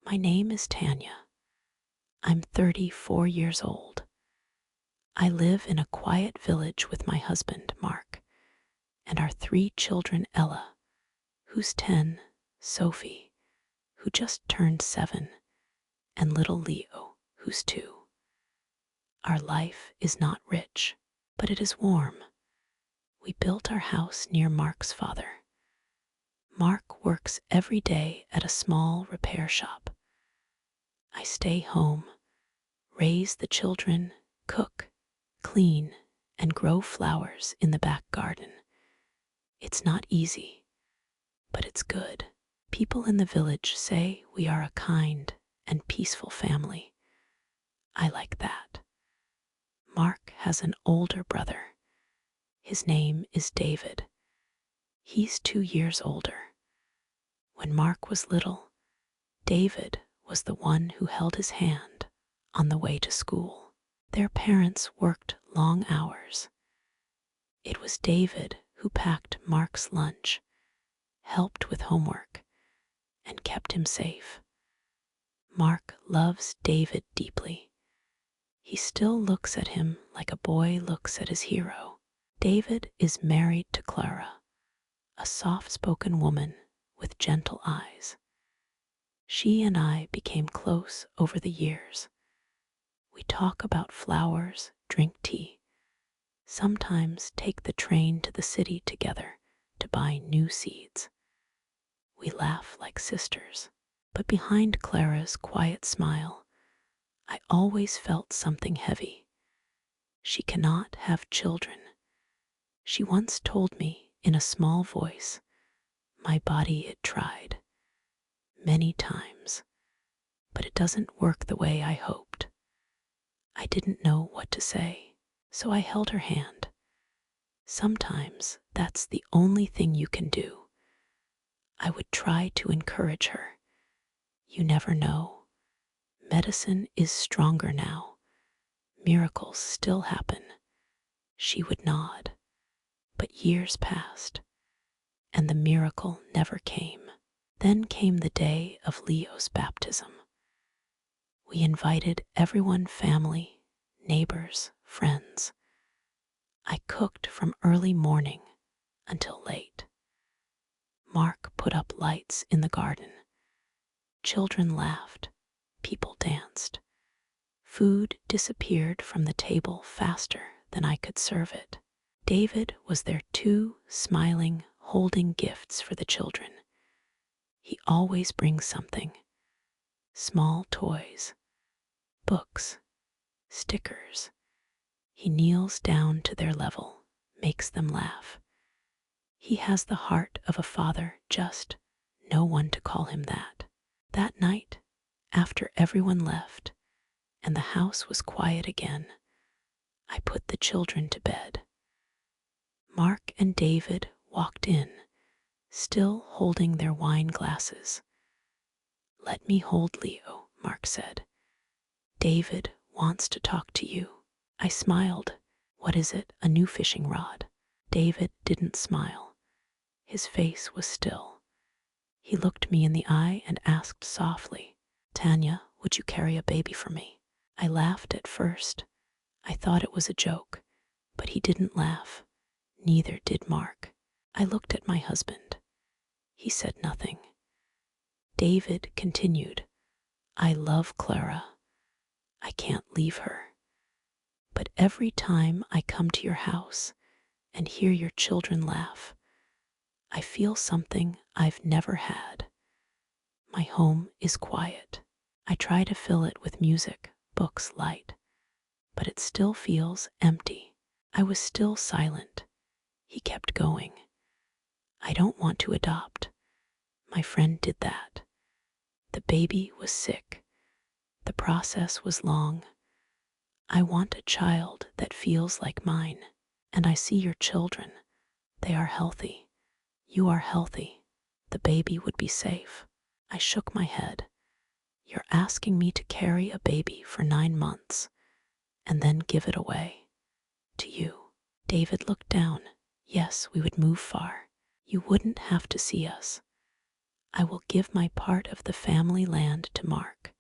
My name is Tanya. I'm 34 years old. I live in a quiet village with my husband, Mark, and our 3 children, Ella, who's 10, Sophie, who just turned 7, and little Leo, who's 2. Our life is not rich, but it is warm. We built our house near Mark's father. Mark works every day at a small repair shop. I stay home, raise the children, cook, clean, and grow flowers in the back garden. It's not easy, but it's good. People in the village say we are a kind and peaceful family. I like that. Mark has an older brother. His name is David. He's 2 years older. When Mark was little, David was the one who held his hand on the way to school. Their parents worked long hours. It was David who packed Mark's lunch, helped with homework, and kept him safe. Mark loves David deeply. He still looks at him like a boy looks at his hero. David is married to Clara, a soft-spoken woman with gentle eyes. She and I became close over the years. We talk about flowers, drink tea, sometimes take the train to the city together to buy new seeds. We laugh like sisters, but behind Clara's quiet smile, I always felt something heavy. She cannot have children. She once told me in a small voice, my body it tried many times, but it doesn't work the way I hoped. I didn't know what to say, so I held her hand. Sometimes that's the only thing you can do. I would try to encourage her. You never know. Medicine is stronger now. Miracles still happen. She would nod. But years passed, and the miracle never came. Then came the day of Leo's baptism. We invited everyone, family, neighbors, friends. I cooked from early morning until late. Mark put up lights in the garden. Children laughed. People danced. Food disappeared from the table faster than I could serve it. David was there too, smiling, holding gifts for the children. He always brings something. Small toys, books, stickers. He kneels down to their level, makes them laugh. He has the heart of a father, just no one to call him that. That night, after everyone left and the house was quiet again, I put the children to bed. Mark and David walked in, still holding their wine glasses. "Let me hold Leo," Mark said. "David wants to talk to you." I smiled. "What is it, a new fishing rod?" David didn't smile. His face was still. He looked me in the eye and asked softly, "Tanya, would you carry a baby for me?" I laughed at first. I thought it was a joke, but he didn't laugh. Neither did Mark. I looked at my husband. He said nothing. David continued, "I love Clara. I can't leave her. But every time I come to your house and hear your children laugh, I feel something I've never had. My home is quiet. I try to fill it with music, books, light, but it still feels empty." I was still silent. He kept going. "I don't want to adopt. My friend did that. The baby was sick. The process was long. I want a child that feels like mine. And I see your children. They are healthy. You are healthy. The baby would be safe." I shook my head. "You're asking me to carry a baby for 9 months and then give it away to you." David looked down. "Yes, we would move far. You wouldn't have to see us. I will give my part of the family land to Mark.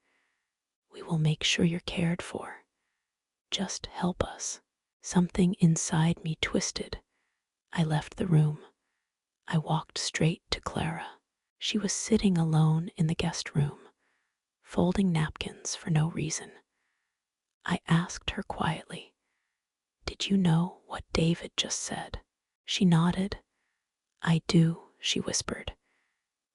We will make sure you're cared for. Just help us. Something inside me twisted. I left the room. I walked straight to Clara. She was sitting alone in the guest room, folding napkins for no reason. I asked her quietly, "Did you know what David just said?" She nodded. "I do," she whispered.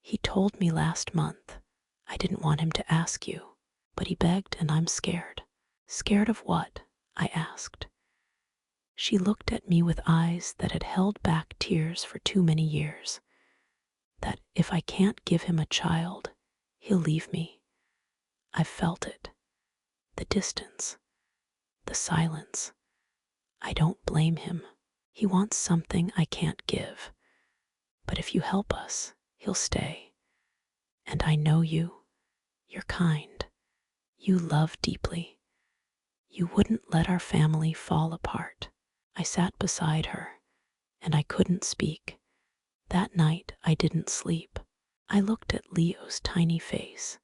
"He told me last month. I didn't want him to ask you, but he begged and I'm scared." "Scared of what?" I asked. She looked at me with eyes that had held back tears for too many years. That if I can't give him a child, he'll leave me. I felt it. The distance. The silence. I don't blame him. He wants something I can't give. But if you help us, he'll stay. And I know you. You're kind. You love deeply. You wouldn't let our family fall apart. I sat beside her, and I couldn't speak. That night I didn't sleep. I looked at Leo's tiny face,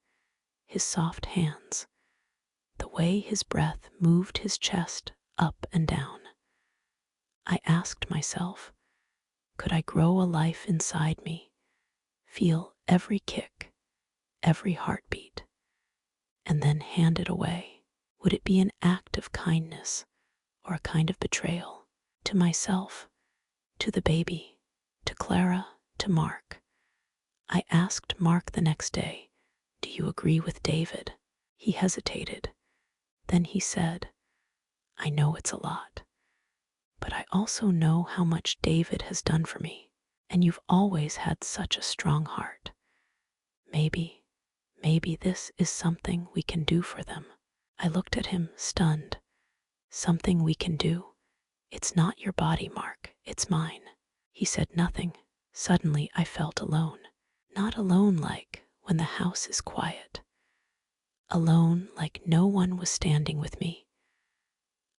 his soft hands, the way his breath moved his chest up and down. I asked myself, could I grow a life inside me, feel every kick, every heartbeat, and then hand it away? Would it be an act of kindness or a kind of betrayal? To myself, to the baby, to Clara, to Mark. I asked Mark the next day, "Do you agree with David?" He hesitated. Then he said, "I know it's a lot, but I also know how much David has done for me, and you've always had such a strong heart. Maybe this is something we can do for them." I looked at him, stunned. "Something we can do? It's not your body, Mark, it's mine." He said nothing. Suddenly I felt alone. Not alone like when the house is quiet. Alone like no one was standing with me.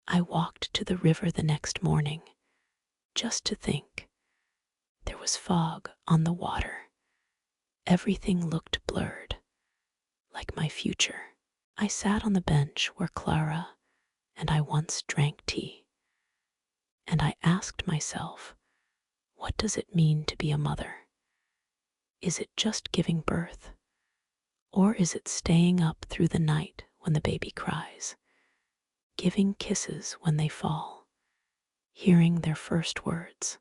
I walked to the river the next morning, just to think. There was fog on the water. Everything looked blurred, like my future. I sat on the bench where Clara and I once drank tea, and I asked myself, what does it mean to be a mother? Is it just giving birth? Or is it staying up through the night when the baby cries, giving kisses when they fall, hearing their first words,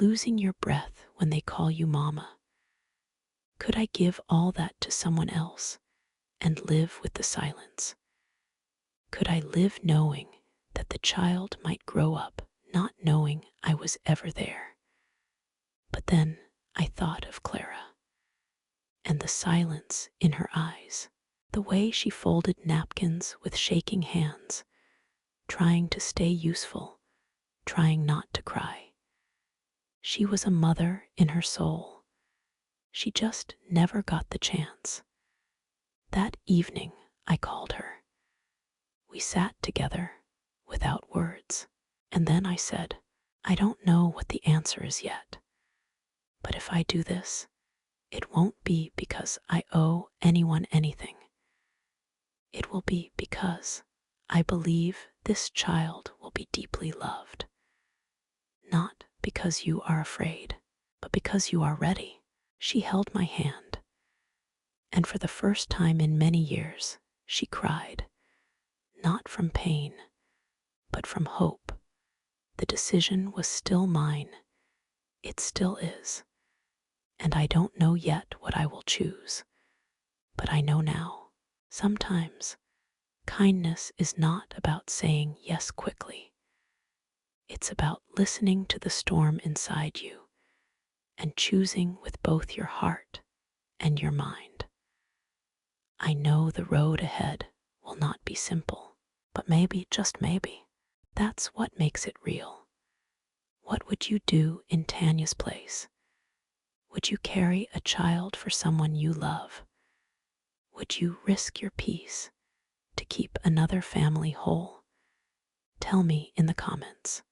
losing your breath when they call you mama? Could I give all that to someone else and live with the silence? Could I live knowing that the child might grow up not knowing I was ever there? But then I thought of Clara and the silence in her eyes, the way she folded napkins with shaking hands, trying to stay useful, trying not to cry. She was a mother in her soul. She just never got the chance. That evening I called her. We sat together without words, and then I said, "I don't know what the answer is yet, but if I do this, it won't be because I owe anyone anything. It will be because I believe this child will be deeply loved. Not because you are afraid, but because you are ready." She held my hand, and for the first time in many years, she cried, not from pain, but from hope. The decision was still mine. It still is. And I don't know yet what I will choose, but I know now. Sometimes kindness is not about saying yes quickly. It's about listening to the storm inside you and choosing with both your heart and your mind. I know the road ahead will not be simple, but maybe, just maybe, that's what makes it real. What would you do in Tanya's place? Would you carry a child for someone you love? Would you risk your peace to keep another family whole? Tell me in the comments.